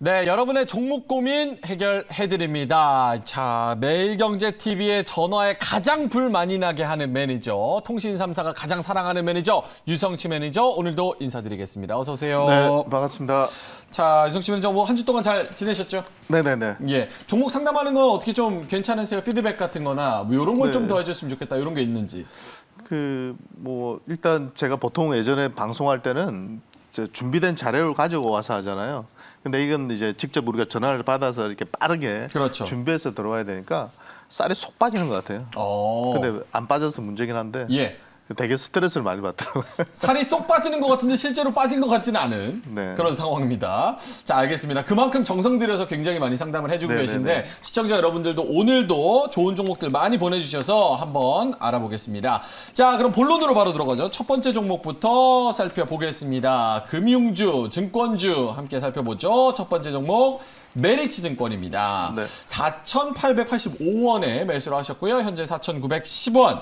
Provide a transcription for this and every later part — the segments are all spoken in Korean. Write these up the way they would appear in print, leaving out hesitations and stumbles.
네, 여러분의 종목 고민 해결해드립니다. 자, 매일경제TV의 전화에 가장 불 많이 나게 하는 매니저, 통신 3사가 가장 사랑하는 매니저, 유성치 매니저, 오늘도 인사드리겠습니다. 어서 오세요. 네, 반갑습니다. 자, 유성치 매니저, 뭐 한 주 동안 잘 지내셨죠? 네네네. 예, 종목 상담하는 건 어떻게 좀 괜찮으세요? 피드백 같은 거나 뭐 이런 걸 좀 네. 더 해줬으면 좋겠다, 이런 게 있는지. 일단 제가 보통 예전에 방송할 때는 준비된 자료를 가지고 와서 하잖아요. 근데 이건 이제 직접 우리가 전화를 받아서 이렇게 빠르게 그렇죠. 준비해서 들어와야 되니까 쌀이 쏙 빠지는 것 같아요. 근데 안 빠져서 문제긴 한데 예. 되게 스트레스를 많이 받더라고요. 살이 쏙 빠지는 것 같은데 실제로 빠진 것 같지는 않은 네. 그런 상황입니다. 자, 알겠습니다. 그만큼 정성 들여서 굉장히 많이 상담을 해주고 네네네. 계신데 시청자 여러분들도 오늘도 좋은 종목들 많이 보내주셔서 한번 알아보겠습니다. 자, 그럼 본론으로 바로 들어가죠. 첫 번째 종목부터 살펴보겠습니다. 금융주, 증권주 함께 살펴보죠. 첫 번째 종목 메리츠증권입니다. 네. 4,885원에 매수를 하셨고요. 현재 4,910원.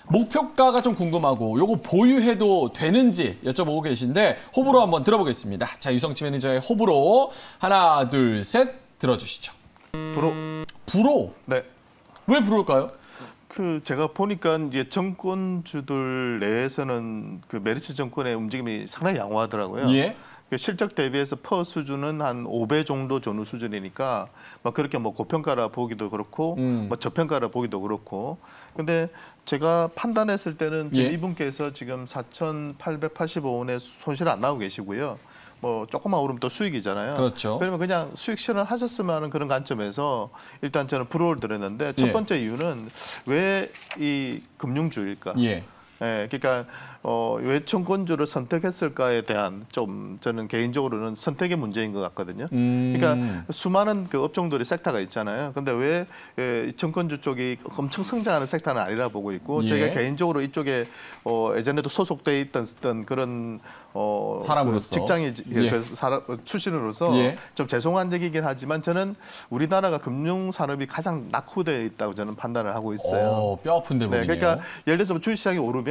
목표가가 좀 궁금하고 요거 보유해도 되는지 여쭤보고 계신데 호불호 한번 들어보겠습니다. 자, 유성치 매니저의 호불호 하나, 둘, 셋 들어주시죠. 불호? 네. 왜 불호일까요? 제가 보니까 이제 정권주들 내에서는 메리츠 정권의 움직임이 상당히 양호하더라고요. 예. 실적 대비해서 퍼 수준은 한 5배 정도 전후 수준이니까 그렇게 고평가라 보기도 그렇고 저평가라 보기도 그렇고. 근데 제가 판단했을 때는 예. 이분께서 지금 4,885원에 손실 안 나고 계시고요. 조금만 오르면 또 수익이잖아요. 그렇죠. 그러면 그냥 수익 실현하셨으면 하는 그런 관점에서 일단 저는 불호를 드렸는데 첫 번째 이유는 왜 이 금융주일까? 예. 예, 그러니까 왜 청권주를 선택했을까에 대한 좀 저는 개인적으로는 선택의 문제인 것 같거든요. 그러니까 수많은 업종들이 섹터가 있잖아요. 근데 왜 청권주 쪽이 엄청 성장하는 섹터는 아니라 보고 있고 예. 제가 개인적으로 이쪽에 예전에도 소속돼 있던 그런 사람으로서 직장이 예. 출신으로서 예. 좀 죄송한 얘기긴 하지만 저는 우리나라가 금융 산업이 가장 낙후되어 있다고 저는 판단을 하고 있어요. 뼈 아픈 대목이네요. 네, 그러니까 예를 들어서 주식시장이 오르면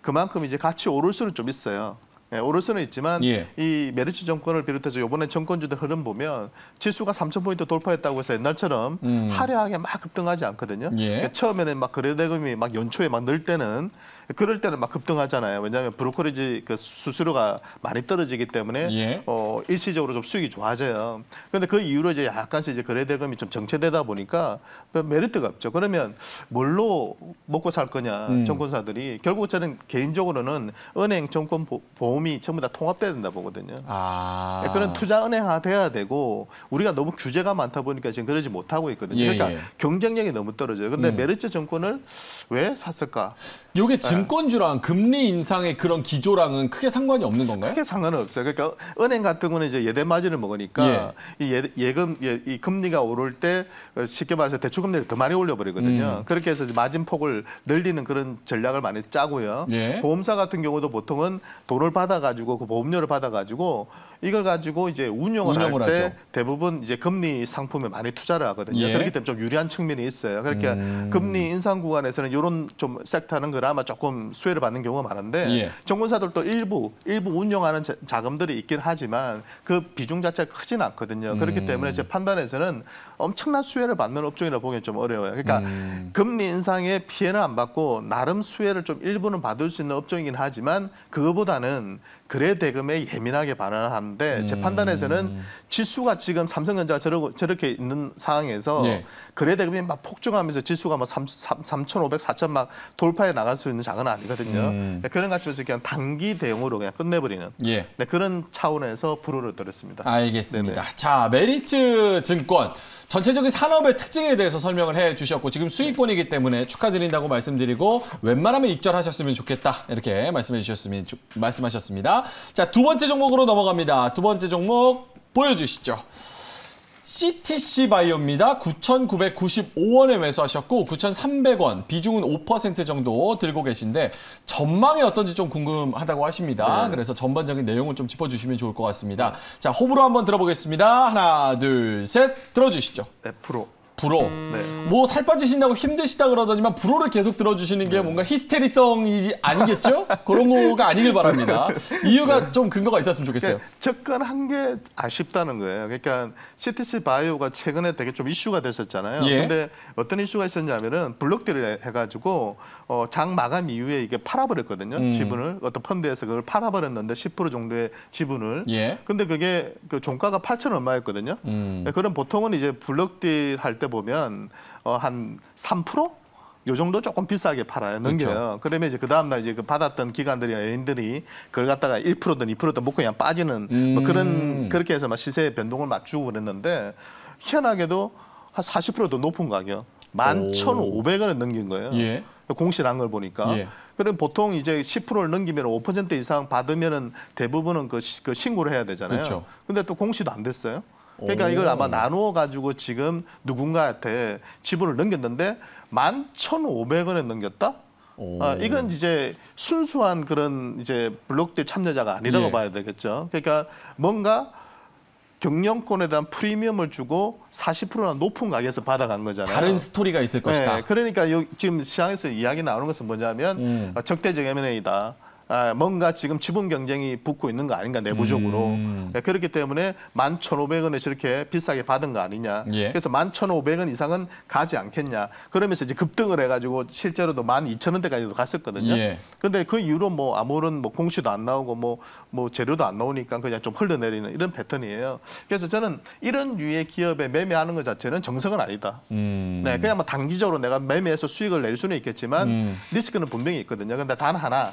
그만큼 이제 같이 오를 수는 좀 있어요. 예, 오를 수는 있지만 예. 이 메리츠 정권을 비롯해서 이번에 정권주들 흐름 보면 지수가 3,000포인트 돌파했다고 해서 옛날처럼 화려하게 막 급등하지 않거든요. 예. 그러니까 처음에는 거래대금이 연초에 늘 때는 그럴 때는 급등하잖아요. 왜냐하면 브로커리지 수수료가 많이 떨어지기 때문에 예. 일시적으로 좀 수익이 좋아져요. 그런데 그 이후로 이제 약간씩 이제 거래대금이 좀 정체되다 보니까 메리트가 없죠. 그러면 뭘로 먹고 살 거냐 정권사들이. 결국 저는 개인적으로는 은행, 정권, 보험이 전부 다 통합돼야 된다 보거든요. 그런 투자 은행화 돼야 되고 우리가 너무 규제가 많다 보니까 지금 그러지 못하고 있거든요. 예, 그러니까 예. 경쟁력이 너무 떨어져요. 근데 메리츠 정권을 왜 샀을까? 이게 증권주랑 금리 인상의 그런 기조랑은 크게 상관이 없는 건가요? 크게 상관은 없어요. 그러니까 은행 같은 거는 이제 예대 마진을 먹으니까 이 금리가 오를 때 쉽게 말해서 대출 금리를 더 많이 올려버리거든요. 그렇게 해서 이제 마진 폭을 늘리는 그런 전략을 많이 짜고요. 예. 보험사 같은 경우도 보통은 돈을 받아가지고 그 보험료를 받아가지고 이걸 가지고 이제 운용을 할 때 하죠. 대부분 이제 금리 상품에 많이 투자를 하거든요. 예. 그렇기 때문에 좀 유리한 측면이 있어요. 그러니까 금리 인상 구간에서는 이런 좀 섹터는 그나마 조금 수혜를 받는 경우가 많은데 예. 정권사들도 일부 운용하는 자금들이 있긴 하지만 그 비중 자체가 크진 않거든요. 그렇기 때문에 제 판단에서는 엄청난 수혜를 받는 업종이라 보기엔 좀 어려워요. 그러니까 금리 인상에 피해는 안 받고 나름 수혜를 좀 일부는 받을 수 있는 업종이긴 하지만 그거보다는 거래 대금에 예민하게 반응하는데 제 판단에서는 지수가 지금 삼성전자가 저렇게 있는 상황에서 예. 거래 대금이 폭증하면서 지수가 3,500, 4,000 돌파해 나갈 수 있는 장은 아니거든요. 그런 관점에서 그냥 단기 대응으로 그냥 끝내버리는 예. 그런 차원에서 불호를 들었습니다. 알겠습니다. 네네. 자, 메리츠 증권. 전체적인 산업의 특징에 대해서 설명을 해주셨고 지금 수익권이기 때문에 축하드린다고 말씀드리고 웬만하면 익절하셨으면 좋겠다 이렇게 말씀하셨습니다. 자, 두 번째 종목으로 넘어갑니다. 두 번째 종목 보여주시죠. CTC 바이오입니다. 9,995원에 매수하셨고 9,300원, 비중은 5% 정도 들고 계신데 전망이 어떤지 좀 궁금하다고 하십니다. 그래서 전반적인 내용을 좀 짚어주시면 좋을 것 같습니다. 자, 호불호 한번 들어보겠습니다. 하나, 둘, 셋, 들어주시죠. 네, 프로. 불호. 뭐 살 빠지신다고 힘드시다 그러더니만 불호를 계속 들어주시는 게 뭔가 히스테리성이 아니겠죠? 그런 거가 아니길 바랍니다. 이유가 좀 근거가 있었으면 좋겠어요. 접근한 게 아쉽다는 거예요. 그러니까 CTC 바이오가 최근에 되게 좀 이슈가 됐었잖아요. 예. 근데 어떤 이슈가 있었냐면은 블록딜을 해가지고 장 마감 이후에 이게 팔아버렸거든요. 지분을 어떤 펀드에서 그걸 팔아버렸는데 10% 정도의 지분을. 예. 근데 그게 그 종가가 8천 얼마였거든요. 그럼 보통은 이제 블록딜 할 때 보면 한 3%? 요 정도 조금 비싸게 팔아요. 넘겨요. 그렇죠. 그러면 이제 그 다음날 이제 그 받았던 기관들이나 애인들이 그걸 갖다가 1%든 2%든 못 그냥 빠지는 뭐 그렇게 해서 막 시세 변동을 맞추고 그랬는데 희한하게도 한 40%더 높은 가격 11,500원을 넘긴 거예요. 예. 공시한 걸 보니까. 예. 그럼 보통 이제 10%를 넘기면 5% 이상 받으면은 대부분은 그 신고를 해야 되잖아요. 그렇죠. 근데 또 공시도 안 됐어요. 그러니까 이걸 아마 나누어 가지고 지금 누군가한테 지분을 넘겼는데 11,500원에 넘겼다? 이건 이제 순수한 그런 이제 블록딜 참여자가 아니라고 예. 봐야 되겠죠. 그러니까 뭔가 경영권에 대한 프리미엄을 주고 40%나 높은 가격에서 받아간 거잖아요. 다른 스토리가 있을 것이다. 네, 그러니까 지금 시장에서 이야기 나오는 것은 뭐냐면 적대적 M&A다. 뭔가 지금 지분 경쟁이 붙고 있는 거 아닌가 내부적으로. 네, 그렇기 때문에 11,500원에 저렇게 비싸게 받은 거 아니냐. 예. 그래서 11,500원 이상은 가지 않겠냐. 그러면서 이제 급등을 해가지고 실제로도 12,000원대까지도 갔었거든요. 예. 근데 그 이후로 뭐 아무런 뭐 공시도 안 나오고 뭐 재료도 안 나오니까 그냥 좀 흘러내리는 이런 패턴이에요. 그래서 저는 이런 류의 기업에 매매하는 것 자체는 정석은 아니다. 네, 그냥 뭐 단기적으로 내가 매매해서 수익을 낼 수는 있겠지만 리스크는 분명히 있거든요. 근데 단 하나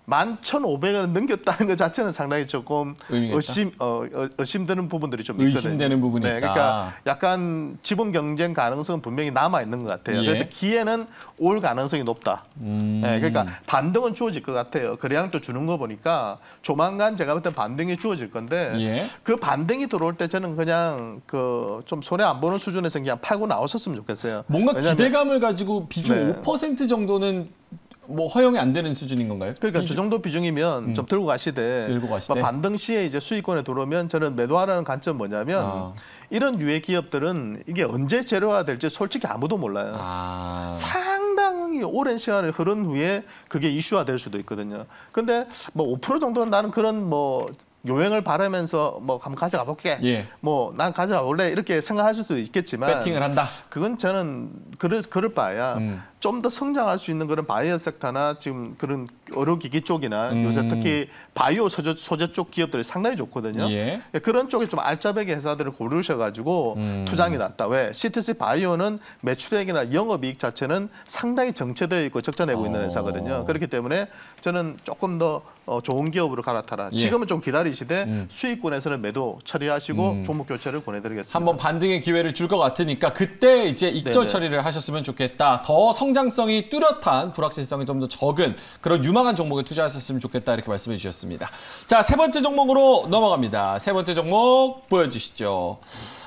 11,500원을 넘겼다는 것 자체는 상당히 조금 의심되는 부분들이 좀 있거든요. 의심되는 부분이 네, 있다. 그러니까 약간 지분 경쟁 가능성은 분명히 남아 있는 것 같아요. 예. 그래서 기회는 올 가능성이 높다. 네, 그러니까 반등은 주어질 것 같아요. 거래량 또 주는 거 보니까 조만간 제가 볼 때 반등이 주어질 건데 예. 그 반등이 들어올 때 저는 그냥 그 좀 손해 안 보는 수준에서 그냥 팔고 나왔었으면 좋겠어요. 뭔가 왜냐하면 기대감을 가지고 비중 네. 5% 정도는 뭐 허용이 안 되는 수준인 건가요? 그러니까 저 정도 비중이면 좀 들고 가시되, 들고 가시되. 반등 시에 이제 수익권에 들어오면 저는 매도하라는 관점 뭐냐면 이런 유의 기업들은 이게 언제 재료화 될지 솔직히 아무도 몰라요. 상당히 오랜 시간을 흐른 후에 그게 이슈화 될 수도 있거든요. 근데 뭐 5% 정도는 나는 그런 뭐 요행을 바라면서 뭐 한번 가져가 볼게. 예. 뭐 난 가져가 볼래 이렇게 생각할 수도 있겠지만 배팅을 한다. 그건 저는 그럴 바에야 좀 더 성장할 수 있는 그런 바이오 섹터나 지금 그런 의료기기 쪽이나 요새 특히 바이오 소재 쪽 기업들이 상당히 좋거든요. 예. 그런 쪽에 좀 알짜배기 회사들을 고르셔가지고 투자하는 게 낫다. 왜? CTC 바이오는 매출액이나 영업이익 자체는 상당히 정체되어 있고 적자내고 있는 회사거든요. 그렇기 때문에 저는 조금 더 좋은 기업으로 갈아타라. 예. 지금은 좀 기다리시되 수익권에서는 매도 처리하시고 종목 교체를 보내드리겠습니다. 한번 반등의 기회를 줄 것 같으니까 그때 이제 익절 네네. 처리를 하셨으면 좋겠다. 더 성장성이 뚜렷한 불확실성이 좀 더 적은 그런 유망한 종목에 투자하셨으면 좋겠다 이렇게 말씀해 주셨습니다. 자, 세 번째 종목으로 넘어갑니다. 세 번째 종목 보여주시죠.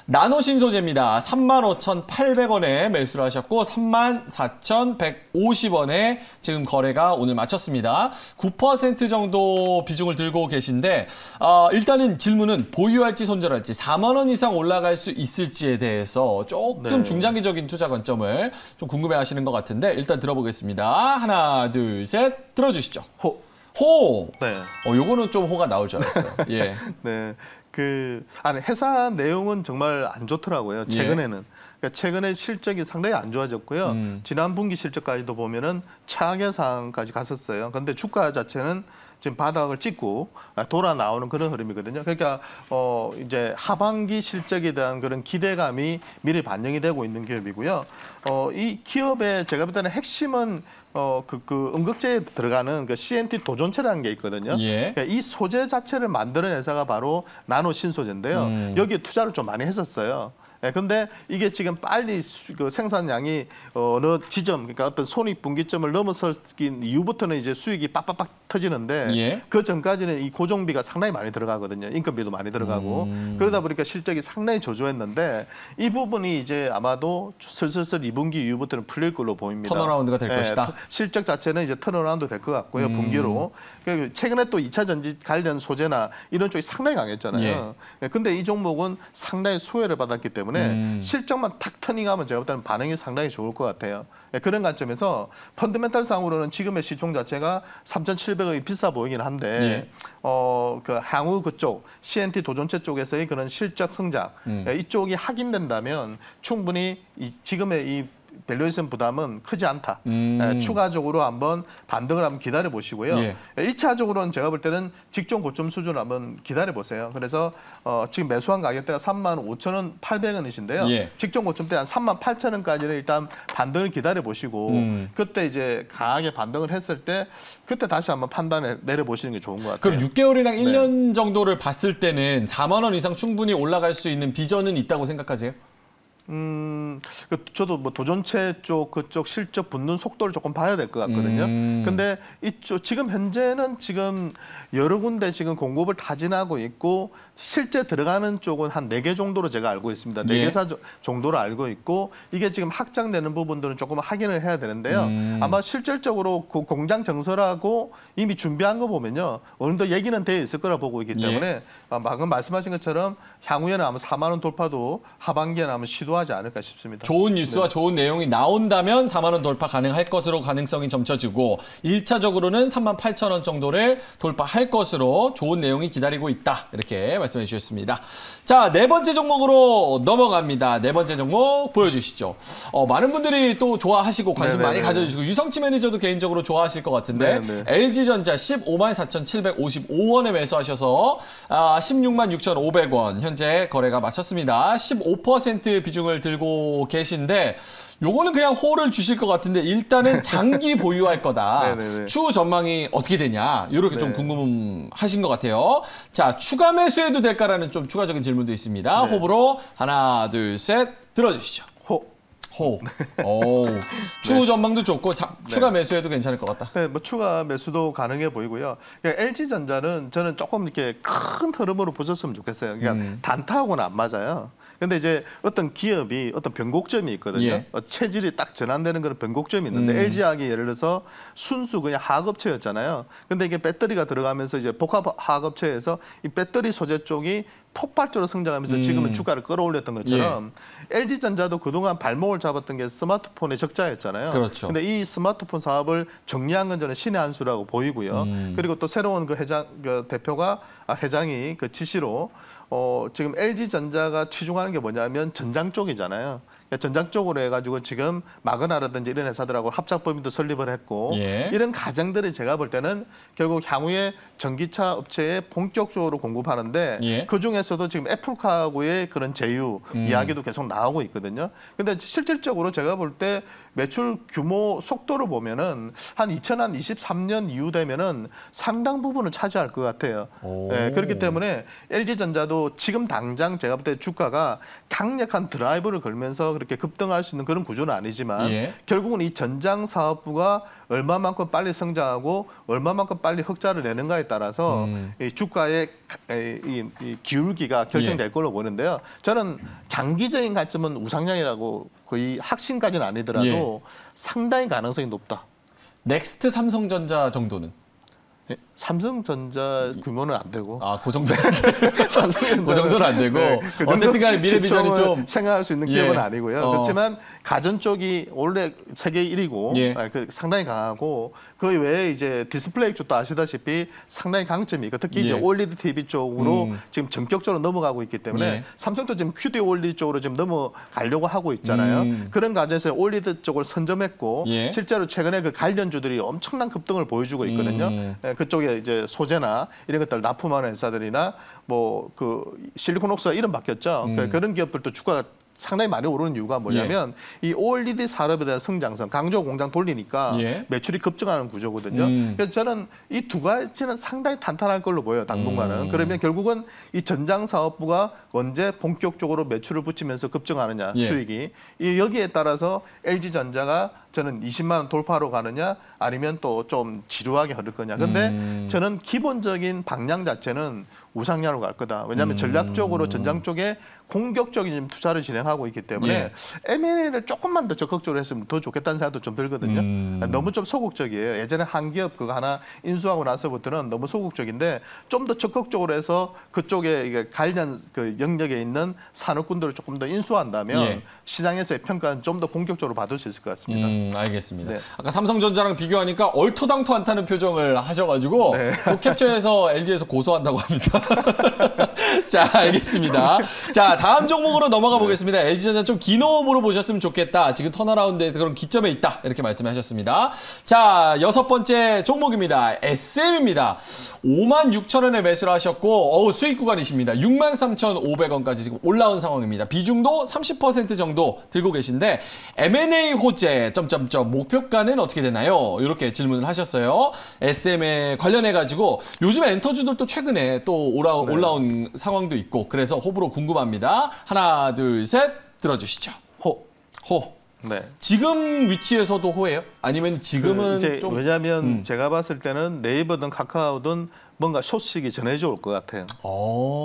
나노신소재입니다. 35,800원에 매수를 하셨고 34,150원에 지금 거래가 오늘 마쳤습니다. 9% 정도 비중을 들고 계신데 일단은 질문은 보유할지 손절할지 4만 원 이상 올라갈 수 있을지에 대해서 조금 중장기적인 투자 관점을 좀 궁금해하시는 것 같은데 일단 들어보겠습니다. 하나, 둘, 셋 들어주시죠. 호. 네. 요거는 좀 호가 나올 줄 알았어요. 예. 네. 회사 내용은 정말 안 좋더라고요. 최근에는. 그러니까 최근에 실적이 상당히 안 좋아졌고요. 지난 분기 실적까지도 보면은 최악의 상황까지 갔었어요. 그런데 주가 자체는 지금 바닥을 찍고 돌아 나오는 그런 흐름이거든요. 그러니까 이제 하반기 실적에 대한 그런 기대감이 미리 반영이 되고 있는 기업이고요. 이 기업의 제가 볼 때는 핵심은 그 응급제에 들어가는 그 CNT 도전체라는 게 있거든요. 예. 그러니까 이 소재 자체를 만드는 회사가 바로 나노 신소재인데요. 여기에 투자를 좀 많이 했었어요. 근데 이게 지금 빨리 그 생산량이 어느 지점, 그러니까 어떤 손익분기점을 넘어섰긴 이후부터는 이제 수익이 빡빡빡 터지는데 예. 그 전까지는 이 고정비가 상당히 많이 들어가거든요. 인건비도 많이 들어가고 그러다 보니까 실적이 상당히 저조했는데 이 부분이 이제 아마도 슬슬 2분기 이후부터는 풀릴 걸로 보입니다. 턴어라운드가 될 것이다. 실적 자체는 이제 턴어라운드 될 것 같고요. 분기로. 최근에 또 2차 전지 관련 소재나 이런 쪽이 상당히 강했잖아요. 근데 이 종목은 상당히 소외를 받았기 때문에 실적만 탁 터닝하면 제가 볼 때는 반응이 상당히 좋을 것 같아요. 그런 관점에서 펀더멘탈상으로는 지금의 시총 자체가 3,700억이 비싸 보이긴 한데 그 향후 그쪽 CNT 도전체 쪽에서의 그런 실적 성장 이쪽이 확인된다면 충분히 지금의 이 밸류에이션 부담은 크지 않다. 추가적으로 한번 반등을 한번 기다려 보시고요. 1차적으로는 제가 볼 때는 직전 고점 수준을 한번 기다려 보세요. 그래서 지금 매수한 가격대가 35,800원이신데요. 직전 고점 때 한 38,000원까지는 일단 반등을 기다려 보시고 그때 이제 강하게 반등을 했을 때 그때 다시 한번 판단을 내려 보시는 게 좋은 것 같아요. 그럼 6개월이랑 1년 정도를 봤을 때는 4만 원 이상 충분히 올라갈 수 있는 비전은 있다고 생각하세요? 저도 뭐 도전체 쪽 그쪽 실적 붙는 속도를 조금 봐야 될 것 같거든요. 근데 이쪽 지금 현재는 지금 여러 군데 지금 공급을 타진하고 있고 실제 들어가는 쪽은 한 4개 정도로 제가 알고 있습니다. 4개사 정도로 알고 있고 이게 지금 확장되는 부분들은 조금 확인을 해야 되는데요. 아마 실질적으로 그 공장 정설하고 이미 준비한 거 보면요. 어느 정도 얘기는 돼 있을 거라 보고 있기 때문에 방금 말씀하신 것처럼 향후에는 아마 4만 원 돌파도 하반기에는 아마 시도하지 않을까 싶습니다. 좋은 뉴스와 좋은 내용이 나온다면 4만 원 돌파 가능할 것으로 가능성이 점쳐지고 1차적으로는 38,000원 정도를 돌파할 것으로 좋은 내용이 기다리고 있다. 이렇게 말씀해 주셨습니다. 자, 네 번째 종목으로 넘어갑니다. 네 번째 종목 보여주시죠. 많은 분들이 또 좋아하시고 관심 많이 가져주시고 유성치 매니저도 개인적으로 좋아하실 것 같은데 LG전자 154,755원에 매수하셔서 166,500원 현재 거래가 마쳤습니다. 15% 비중을 들고 계신데 요거는 그냥 호를 주실 것 같은데 일단은 장기 보유할 거다. 추후 전망이 어떻게 되냐 이렇게 좀 궁금하신 것 같아요. 자, 추가 매수해도 될까라는 좀 추가적인 질문도 있습니다. 호불호 하나 둘 셋 들어주시죠. 호. 추후 전망도 좋고 추가 매수해도 괜찮을 것 같다. 네, 뭐 추가 매수도 가능해 보이고요. 그러니까 LG전자는 저는 조금 이렇게 큰 흐름으로 보셨으면 좋겠어요. 그러니까 단타하고는 안 맞아요. 근데 이제 어떤 기업이 어떤 변곡점이 있거든요. 체질이 딱 전환되는 그런 변곡점이 있는데 LG화학이 예를 들어서 순수 그냥 화학업체였잖아요. 근데 이게 배터리가 들어가면서 이제 복합 화학업체에서 이 배터리 소재 쪽이 폭발적으로 성장하면서 지금은 주가를 끌어올렸던 것처럼 LG전자도 그동안 발목을 잡았던 게 스마트폰의 적자였잖아요. 그렇죠. 근데 이 스마트폰 사업을 정리한 건 저는 신의 한 수라고 보이고요. 그리고 또 새로운 그 대표가 회장이 그 지시로 지금 LG전자가 치중하는 게 뭐냐면 전장 쪽이잖아요. 전장 쪽으로 해가지고 지금 마그나라든지 이런 회사들하고 합작법인도 설립을 했고 이런 가정들이 제가 볼 때는 결국 향후에 전기차 업체에 본격적으로 공급하는데 그중에서도 지금 애플카하고의 그런 제휴 이야기도 계속 나오고 있거든요. 근데 실질적으로 제가 볼 때 매출 규모 속도를 보면은 한 2023년 이후 되면은 상당 부분을 차지할 것 같아요. 그렇기 때문에 LG전자도 지금 당장 제가 볼 때 주가가 강력한 드라이브를 걸면서 그렇게 급등할 수 있는 그런 구조는 아니지만 결국은 이 전장 사업부가 얼마만큼 빨리 성장하고 얼마만큼 빨리 흑자를 내는가에 따라서 이 주가의 이 기울기가 결정될 걸로 보는데요. 저는 장기적인 관점은 우상향이라고 거의 확신까지는 아니더라도 상당히 가능성이 높다. 넥스트 삼성전자 정도는? 삼성전자 규모는 안 되고. 그 정도. 그 정도는 안 되고. 그 어쨌든 간에 미래 비전이 좀 생각할 수 있는 기업은 아니고요. 그렇지만 가전 쪽이 원래 세계 1위고 그 상당히 강하고 그 외에 이제 디스플레이 쪽도 아시다시피 상당히 강점이 있고 특히 이제 OLED TV 쪽으로 지금 전격적으로 넘어가고 있기 때문에 삼성도 지금 QD OLED 쪽으로 지금 넘어가려고 하고 있잖아요. 그런 과정에서 OLED 쪽을 선점했고 실제로 최근에 그 관련주들이 엄청난 급등을 보여주고 있거든요. 그쪽에 이제 소재나 이런 것들 납품하는 회사들이나 뭐 그 실리콘옥스가 이름 바뀌었죠. 그런 기업들도 주가가 상당히 많이 오르는 이유가 뭐냐면 이 OLED 산업에 대한 성장성, 강조 공장 돌리니까 매출이 급증하는 구조거든요. 그래서 저는 이 두 가지는 상당히 탄탄할 걸로 보여요, 당분간은. 그러면 결국은 이 전장 사업부가 언제 본격적으로 매출을 붙이면서 급증하느냐, 수익이. 여기에 따라서 LG전자가 저는 20만 원 돌파로 가느냐 아니면 또 좀 지루하게 흐를 거냐. 근데 저는 기본적인 방향 자체는 우상향으로 갈 거다. 왜냐하면 전략적으로 전장 쪽에 공격적인 투자를 진행하고 있기 때문에 예. M&A를 조금만 더 적극적으로 했으면 더 좋겠다는 생각도 좀 들거든요. 너무 좀 소극적이에요. 예전에 한기업 그거 하나 인수하고 나서부터는 너무 소극적인데 좀 더 적극적으로 해서 그쪽에 이게 관련 그 영역에 있는 산업군들을 조금 더 인수한다면 예. 시장에서의 평가는 좀 더 공격적으로 받을 수 있을 것 같습니다. 알겠습니다. 네. 아까 삼성전자랑 비교하니까 얼토당토 않다는 표정을 하셔가지고 네. 또 캡처해서 LG에서 고소한다고 합니다. 자, 알겠습니다. 자, 다음 종목으로 넘어가 보겠습니다. LG전자 좀 긴 호흡으로 보셨으면 좋겠다. 지금 턴어라운드에 그런 기점에 있다. 이렇게 말씀하셨습니다. 자, 6번째 종목입니다. SM입니다. 56,000원에 매수를 하셨고 수익 구간이십니다. 63,500원까지 지금 올라온 상황입니다. 비중도 30% 정도 들고 계신데 M&A 호재 점점점 목표가는 어떻게 되나요? 이렇게 질문을 하셨어요. SM에 관련해 가지고 요즘 엔터주들도 최근에 또 올라온 상황도 있고 그래서 호불호 궁금합니다. 하나, 둘, 셋 들어주시죠. 호. 네. 지금 위치에서도 호예요? 아니면 지금은 이제 좀 왜냐하면 제가 봤을 때는 네이버든 카카오든 뭔가 소식이 전해져 올 것 같아요.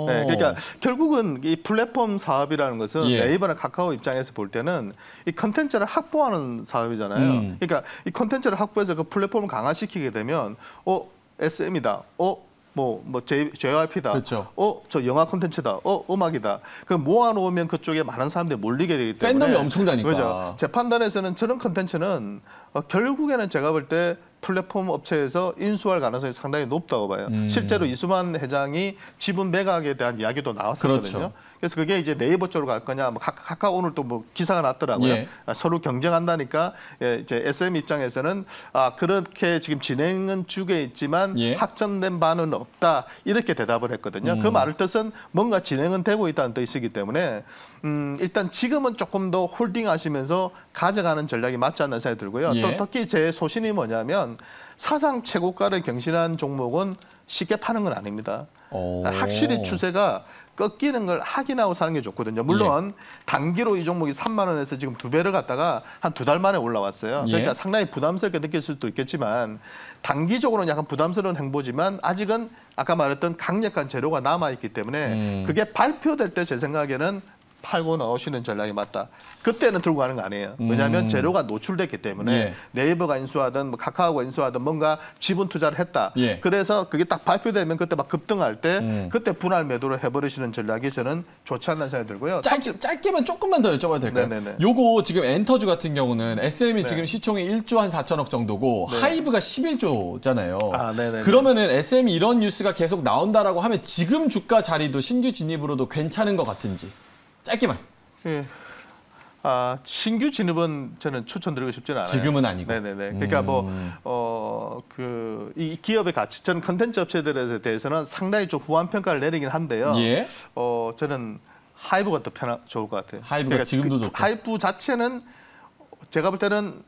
네, 그러니까 결국은 이 플랫폼 사업이라는 것은 예. 네이버나 카카오 입장에서 볼 때는 이 컨텐츠를 확보하는 사업이잖아요. 그러니까 이 컨텐츠를 확보해서 그 플랫폼을 강화시키게 되면 SM이다. JYP다. 그렇죠. 저 영화 콘텐츠다. 음악이다. 그럼 모아놓으면 그쪽에 많은 사람들이 몰리게 되기 때문에 팬덤이 엄청나니까. 그렇죠. 제 판단에서는 저런 콘텐츠는 결국에는 제가 볼 때 플랫폼 업체에서 인수할 가능성이 상당히 높다고 봐요. 실제로 이수만 회장이 지분 매각에 대한 이야기도 나왔었거든요. 그렇죠. 그래서 그게 이제 네이버 쪽으로 갈 거냐, 카카오 오늘 또 기사가 났더라고요. 예. 서로 경쟁한다니까 이제 SM 입장에서는 그렇게 지금 진행은 주게 있지만 예. 확정된 바는 없다 이렇게 대답을 했거든요. 그 말 뜻은 뭔가 진행은 되고 있다는 뜻이기 때문에 일단 지금은 조금 더 홀딩하시면서 가져가는 전략이 맞지 않는 생각이 들고요. 예. 또 특히 제 소신이 뭐냐면 사상 최고가를 경신한 종목은 쉽게 파는 건 아닙니다. 확실히 추세가 꺾이는 걸 확인하고 사는 게 좋거든요. 물론 단기로 이 종목이 3만 원에서 지금 2배를 갔다가 한 2달 만에 올라왔어요. 그러니까 상당히 부담스럽게 느낄 수도 있겠지만 단기적으로는 약간 부담스러운 행보지만 아직은 아까 말했던 강력한 재료가 남아있기 때문에 그게 발표될 때 제 생각에는 팔고 넣으시는 전략이 맞다. 그때는 들고 가는 거 아니에요. 왜냐하면 재료가 노출됐기 때문에 네이버가 인수하든 카카오가 인수하든 뭔가 지분 투자를 했다. 그래서 그게 딱 발표되면 그때 막 급등할 때 그때 분할 매도를 해버리시는 전략이 저는 좋지 않는 생각이 들고요. 짧게만 조금만 더 여쭤봐도 될까요? 네네네. 요거 지금 엔터주 같은 경우는 SM이 지금 시총이 1조 한 4천억 정도고 하이브가 11조잖아요. 네네네. 그러면은 SM이 이런 뉴스가 계속 나온다라고 하면 지금 주가 자리도 신규 진입으로도 괜찮은 것 같은지. 짧게만. 예. 신규 진입은 저는 추천드리고 싶지는 않아요. 지금은 아니고. 네네네. 그러니까 이 기업의 가치, 저는 컨텐츠 업체들에 대해서는 상당히 좀 후한 평가를 내리긴 한데요. 저는 하이브가 더 좋을 것 같아요. 하이브가 그러니까 지금도 좋고. 하이브 자체는 제가 볼 때는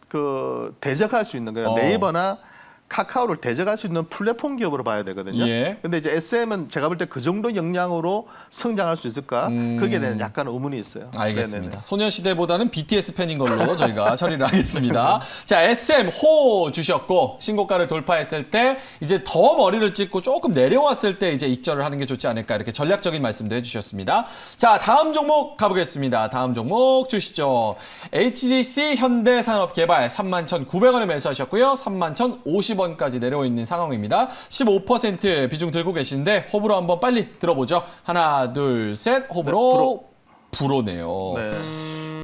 대적할 수 있는 거예요. 네이버나 카카오를 대적할 수 있는 플랫폼 기업으로 봐야 되거든요. 근데 이제 SM은 제가 볼 때 그 정도 역량으로 성장할 수 있을까? 거기에 대한 약간 의문이 있어요. 알겠습니다. 네네네. 소녀시대보다는 BTS 팬인 걸로 저희가 처리를 하겠습니다. 자, SM 호 주셨고 신고가를 돌파했을 때 이제 더 머리를 찍고 조금 내려왔을 때 이제 익절을 하는 게 좋지 않을까 이렇게 전략적인 말씀도 해주셨습니다. 자, 다음 종목 가보겠습니다. 다음 종목 주시죠. HDC 현대산업개발 31,900원에 매수하셨고요. 31,050원 까지 내려와 있는 상황입니다. 15% 비중 들고 계신데 호불호 한번 빨리 들어보죠. 하나, 둘, 셋. 호불호 불호네요.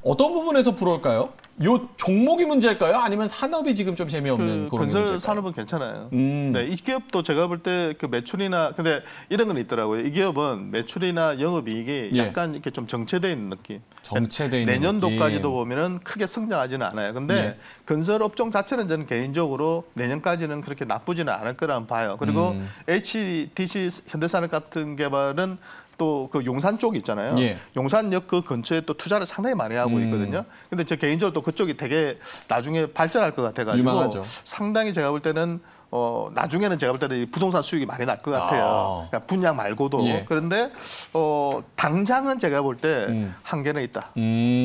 어떤 부분에서 불호일까요? 요 종목이 문제일까요? 아니면 산업이 지금 좀 재미없는 그런 건설 문제일까요? 산업은 괜찮아요. 이 기업도 제가 볼 때 그 매출이나 근데 이런 건 있더라고요. 이 기업은 매출이나 영업이익이 약간 이렇게 좀 정체되어 있는 느낌. 정체되어 있는 내년도까지도 느낌. 보면은 크게 성장하지는 않아요. 근데 건설 업종 자체는 저는 개인적으로 내년까지는 그렇게 나쁘지는 않을 거라고 봐요. 그리고 HDC 현대산업 같은 개발은 또 그 용산 쪽 있잖아요. 용산역 그 근처에 또 투자를 상당히 많이 하고 있거든요. 근데 제 개인적으로 또 그쪽이 되게 나중에 발전할 것 같아가지고 유망하죠. 상당히 제가 볼 때는 나중에는 제가 볼 때는 이 부동산 수익이 많이 날 것 같아요. 그러니까 분양 말고도. 그런데 당장은 제가 볼 때 한계는 있다.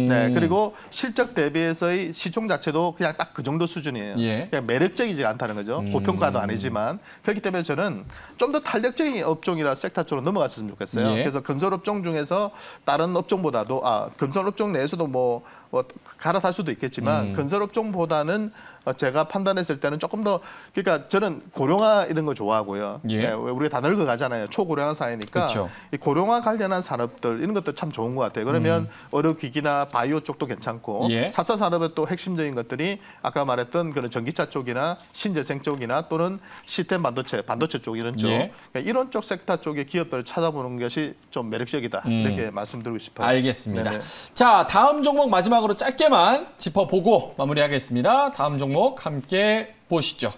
네, 그리고 실적 대비해서의 시총 자체도 그냥 딱 그 정도 수준이에요. 예. 그냥 매력적이지 않다는 거죠. 고평가도 아니지만. 그렇기 때문에 저는 좀 더 탄력적인 업종이라 섹터 쪽으로 넘어갔으면 좋겠어요. 예. 그래서 건설업종 중에서 다른 업종보다도 건설업종 내에서도 뭐 갈아탈 수도 있겠지만 건설업종보다는 제가 판단했을 때는 조금 더 그러니까 저는 고령화 이런 거 좋아하고요. 예. 우리가 다 늙어가잖아요. 초고령화 사회니까 그쵸. 이 고령화 관련한 산업들 이런 것도 참 좋은 것 같아요. 그러면 의료기기나 바이오 쪽도 괜찮고 예. 4차 산업의 또 핵심적인 것들이 아까 말했던 그런 전기차 쪽이나 신재생 쪽이나 또는 시스템 반도체 쪽 이런 쪽 예. 그러니까 이런 쪽 섹터 쪽의 기업들을 찾아보는 것이 좀 매력적이다 이렇게 말씀드리고 싶어요. 알겠습니다. 네네. 자, 다음 종목 마지막으로 짧게만 짚어보고 마무리하겠습니다. 다음 종목 함께 보시죠.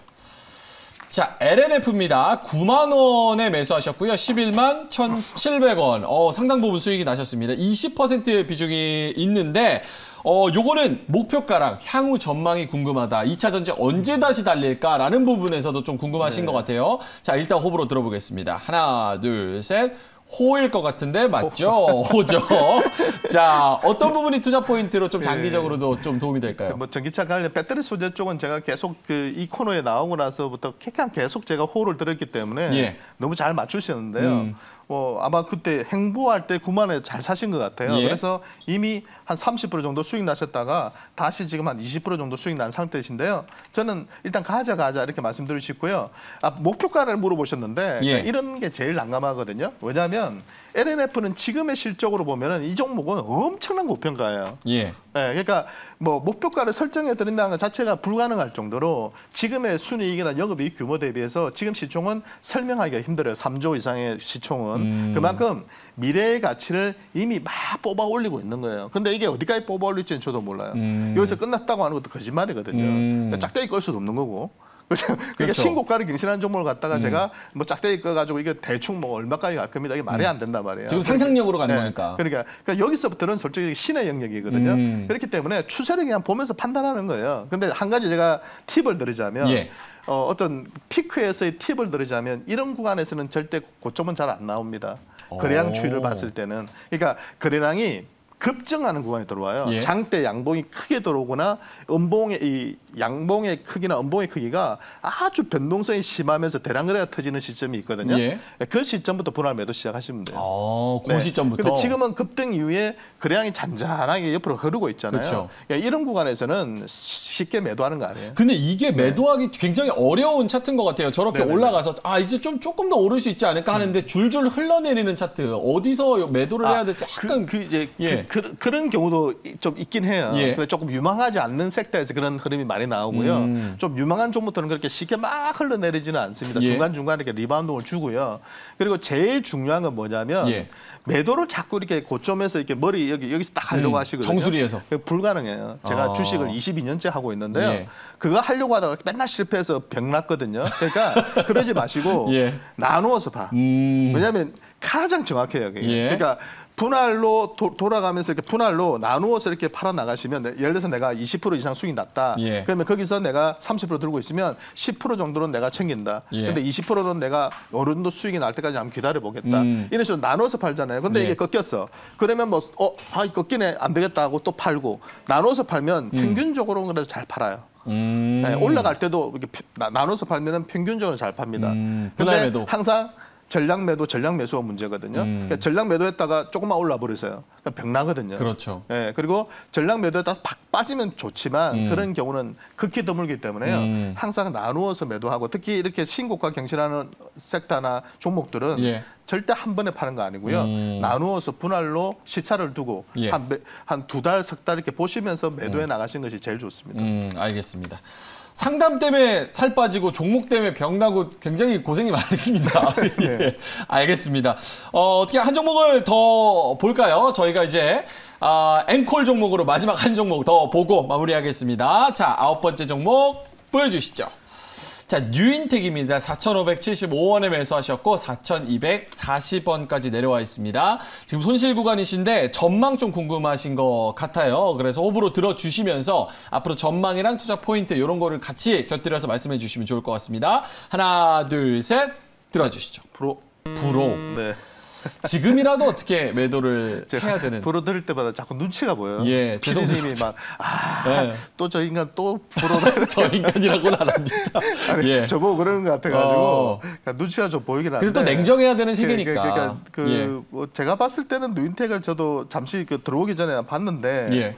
자, LNF입니다. 9만 원에 매수하셨고요. 11만 1,700원. 상당 부분 수익이 나셨습니다. 20% 비중이 있는데 요거는 목표가랑 향후 전망이 궁금하다. 2차 전지 언제 다시 달릴까라는 부분에서도 좀 궁금하신 것 같아요. 자, 일단 호불호 들어보겠습니다. 하나, 둘, 셋. 호일 것 같은데 맞죠? 호죠. 자, 어떤 부분이 투자 포인트로 좀 장기적으로도 좀 도움이 될까요? 뭐 전기차 관련 배터리 소재 쪽은 제가 계속 이 코너에 나오고 나서부터 계속 제가 호를 들었기 때문에 예. 너무 잘 맞추셨는데요. 아마 그때 행보할 때 9만 원에 잘 사신 것 같아요. 예. 그래서 이미 한 30% 정도 수익 나셨다가 다시 지금 한 20% 정도 수익 난 상태이신데요. 저는 일단 가자 이렇게 말씀드리고 싶고요. 목표가를 물어보셨는데 예. 이런 게 제일 난감하거든요. 왜냐하면 LNF는 지금의 실적으로 보면은 이 종목은 엄청난 고평가예요. 예. 네, 그러니까 뭐 목표가를 설정해 드린다는 것 자체가 불가능할 정도로 지금의 순이익이나 영업이익 규모 대비해서 지금 시총은 설명하기가 힘들어요. 3조 이상의 시총은. 그만큼 미래의 가치를 이미 막 뽑아 올리고 있는 거예요. 근데 이게 어디까지 뽑아 올릴지는 저도 몰라요. 여기서 끝났다고 하는 것도 거짓말이거든요. 그러니까 짝대기 끌 수도 없는 거고. 그러니까 그렇죠. 신고가를 경신하는 종목을 갖다가 제가 뭐 짝대기 꺼가지고 이게 대충 뭐 얼마까지 갈 겁니다. 이게 말이 안 된단 말이에요. 지금 상상력으로 가는 네. 거니까. 그러니까 여기서부터는 솔직히 신의 영역이거든요. 그렇기 때문에 추세를 그냥 보면서 판단하는 거예요. 근데 한 가지 제가 팁을 드리자면 예. 어떤 피크에서의 팁을 드리자면 이런 구간에서는 절대 고점은 잘 안 나옵니다. 거래량 추이를 봤을 때는. 그러니까 거래량이 급증하는 구간에 들어와요. 예. 장대 양봉이 크게 들어오거나 이 양봉의 크기나 음봉의 크기가 아주 변동성이 심하면서 대량 거래가 터지는 시점이 있거든요. 예. 그 시점부터 분할 매도 시작하시면 돼요. 그 시점부터. 근데 지금은 급등 이후에 거래량이 잔잔하게 옆으로 흐르고 있잖아요. 그렇죠. 그러니까 이런 구간에서는 쉽게 매도하는 거 아니에요? 근데 이게 매도하기 굉장히 어려운 차트인 것 같아요. 저렇게 네네네. 올라가서 이제 조금 더 오를 수 있지 않을까 하는데 줄줄 흘러내리는 차트. 어디서 매도를 해야 될지 약간 예. 그런 경우도 좀 있긴 해요. 예. 근데 조금 유망하지 않는 섹터에서 그런 흐름이 많이 나오고요. 좀 유망한 종부터는 그렇게 쉽게 막 흘러내리지는 않습니다. 예. 중간중간 이렇게 리바운딩을 주고요. 그리고 제일 중요한 건 뭐냐면 예. 매도를 자꾸 이렇게 고점에서 이렇게 머리 여기서 딱 하려고 하시거든요. 정수리에서. 불가능해요. 제가 주식을 22년째 하고 있는데요. 예. 그거 하려고 하다가 맨날 실패해서 병 났거든요. 그러니까 그러지 마시고 예. 나누어서 봐. 왜냐하면 가장 정확해요. 그게. 예. 그러니까 분할로 돌아가면서 이렇게 분할로 나누어서 이렇게 팔아 나가시면 예를 들어서 내가 20% 이상 수익이 났다. 예. 그러면 거기서 내가 30% 들고 있으면 10% 정도는 내가 챙긴다. 예. 근데 20%는 내가 어느 정도 수익이 날 때까지 한번 기다려 보겠다. 이런 식으로 나눠서 팔잖아요. 근데 예. 이게 꺾였어. 그러면 뭐 꺾이네 안 되겠다 하고 또 팔고 나눠서 팔면 평균적으로는 그래도 잘 팔아요. 네, 올라갈 때도 이렇게 나눠서 팔면은 평균적으로 잘 팝니다. 분할 근데 매도. 항상 전량 매수가 문제거든요. 그러니까 전량 매도했다가 조금만 올라 버리세요. 그러니까 병 나거든요. 그렇죠. 예, 그리고 전량 매도했다가 팍 빠지면 좋지만 그런 경우는 극히 드물기 때문에요. 항상 나누어서 매도하고 특히 이렇게 신고가 경신하는 섹터나 종목들은 예. 절대 한 번에 파는 거 아니고요. 나누어서 분할로 시차를 두고 예. 한 두 달, 석 달 이렇게 보시면서 매도해 나가신 것이 제일 좋습니다. 알겠습니다. 상담 때문에 살 빠지고 종목 때문에 병 나고 굉장히 고생이 많으십니다. 예, 알겠습니다. 어떻게 한 종목을 더 볼까요? 저희가 이제 앵콜 종목으로 마지막 한 종목 더 보고 마무리하겠습니다. 자, 9번째 종목 보여주시죠. 자, 뉴인텍입니다. 4,575원에 매수하셨고 4,240원까지 내려와 있습니다. 지금 손실 구간이신데 전망 좀 궁금하신 것 같아요. 그래서 호불호 들어주시면서 앞으로 전망이랑 투자 포인트 이런 거를 같이 곁들여서 말씀해 주시면 좋을 것 같습니다. 하나, 둘, 셋 들어주시죠. 프로. 불호. 네. 지금이라도 어떻게 매도를 해야 되는. 보러 들을 때마다 자꾸 눈치가 보여요. 예, 피디님이 또 저 인간 또 보러 저 인간이라고는 안 합니다. 아니, 예. 저보고 그러는 것 같아가지고 그러니까 눈치가 좀 보이긴 한데. 그래도 또 냉정해야 되는 세계니까. 그러니까 예. 뭐 제가 봤을 때는 누인텍을 저도 잠시 들어오기 전에 봤는데. 예.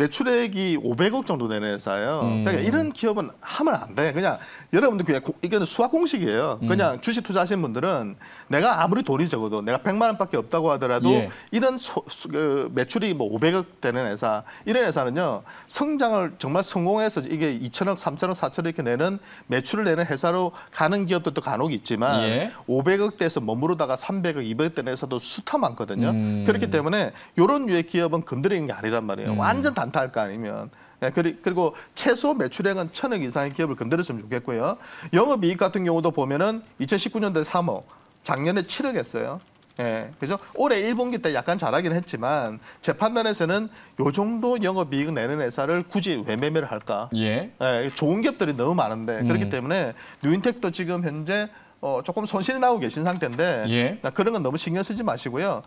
매출액이 500억 정도 되는 회사예요. 그러니까 이런 기업은 하면 안 돼. 그냥 여러분들 그냥 이거는 수학 공식이에요. 그냥 주식 투자하시는 분들은 내가 아무리 돈이 적어도 내가 100만 원밖에 없다고 하더라도 예. 이런 매출이 뭐 500억 되는 회사 이런 회사는요 성장을 정말 성공해서 이게 2천억, 3천억, 4천억 이렇게 내는 매출을 내는 회사로 가는 기업들도 간혹 있지만 예. 500억대에서 머무르다가 300억, 200억 되는 회사도 수타 많거든요. 그렇기 때문에 이런 류의 기업은 건드리는 게 아니란 말이에요. 완전 단타할 거 아니면. 예, 그리고 최소 매출액은 1,000억 이상의 기업을 건드렸으면 좋겠고요. 영업이익 같은 경우도 보면은 2019년도에 3억, 작년에 7억 했어요. 예, 그래서 올해 1분기 때 약간 잘하긴 했지만 제 판단에서는 요 정도 영업이익 내는 회사를 굳이 왜 매매를 할까? 예. 예, 좋은 기업들이 너무 많은데 그렇기 때문에 누인텍도 지금 현재 조금 손실이 나고 계신 상태인데 예. 그런 건 너무 신경 쓰지 마시고요.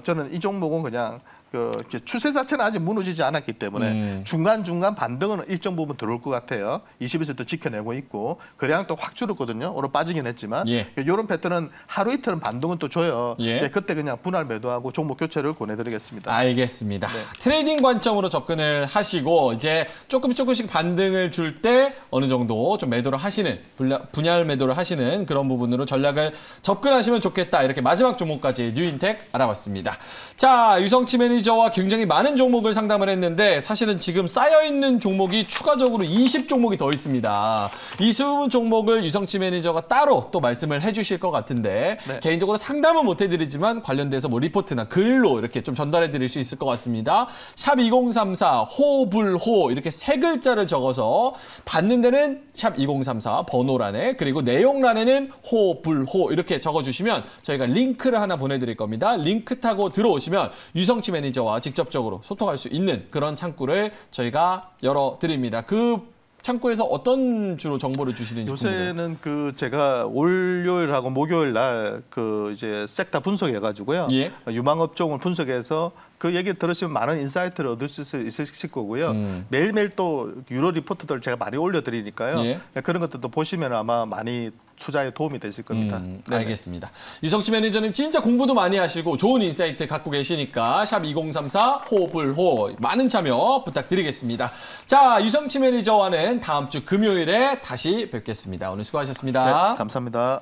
저는 이 종목은 그냥 추세 자체는 아직 무너지지 않았기 때문에 중간중간 반등은 일정 부분 들어올 것 같아요. 20에서 지켜내고 있고 거래량 또 확 줄었거든요. 오늘 빠지긴 했지만 예. 이런 패턴은 하루 이틀은 반등은 또 줘요. 예. 그때 그냥 분할 매도하고 종목 교체를 권해드리겠습니다. 알겠습니다. 네. 트레이딩 관점으로 접근을 하시고 이제 조금씩 반등을 줄 때 어느 정도 좀 매도를 하시는 분할 매도를 하시는 그런 부분으로 전략을 접근하시면 좋겠다. 이렇게 마지막 종목까지 뉴인텍 알아봤습니다. 자, 유성치 매니저와 굉장히 많은 종목을 상담을 했는데 사실은 지금 쌓여있는 종목이 추가적으로 20종목이 더 있습니다. 이 20 종목을 유성치 매니저가 따로 또 말씀을 해주실 것 같은데 네. 개인적으로 상담은 못 해드리지만 관련돼서 뭐 리포트나 글로 이렇게 좀 전달해드릴 수 있을 것 같습니다. 샵 2034 호불호 이렇게 세 글자를 적어서 받는 데는 샵 2034 번호란에 그리고 내용란에는 호불호 이렇게 적어주시면 저희가 링크를 하나 보내드릴 겁니다. 링크 타고 들어오시면 유성치 매니저와 직접적으로 소통할 수 있는 그런 창구를 저희가 열어드립니다. 그 창구에서 어떤 주로 정보를 주시는지 요새는 제가 월요일하고 목요일 날 이제 섹터 분석해가지고요. 예. 유망업종을 분석해서 그 얘기 들으시면 많은 인사이트를 얻을 수 있으실 거고요. 매일매일 또 유로 리포트들 제가 많이 올려드리니까요. 예. 그런 것들도 보시면 아마 많이 투자에 도움이 되실 겁니다. 알겠습니다. 유성치 매니저님 진짜 공부도 많이 하시고 좋은 인사이트 갖고 계시니까 샵 2034 호불호 많은 참여 부탁드리겠습니다. 자, 유성치 매니저와는 다음 주 금요일에 다시 뵙겠습니다. 오늘 수고하셨습니다. 네, 감사합니다.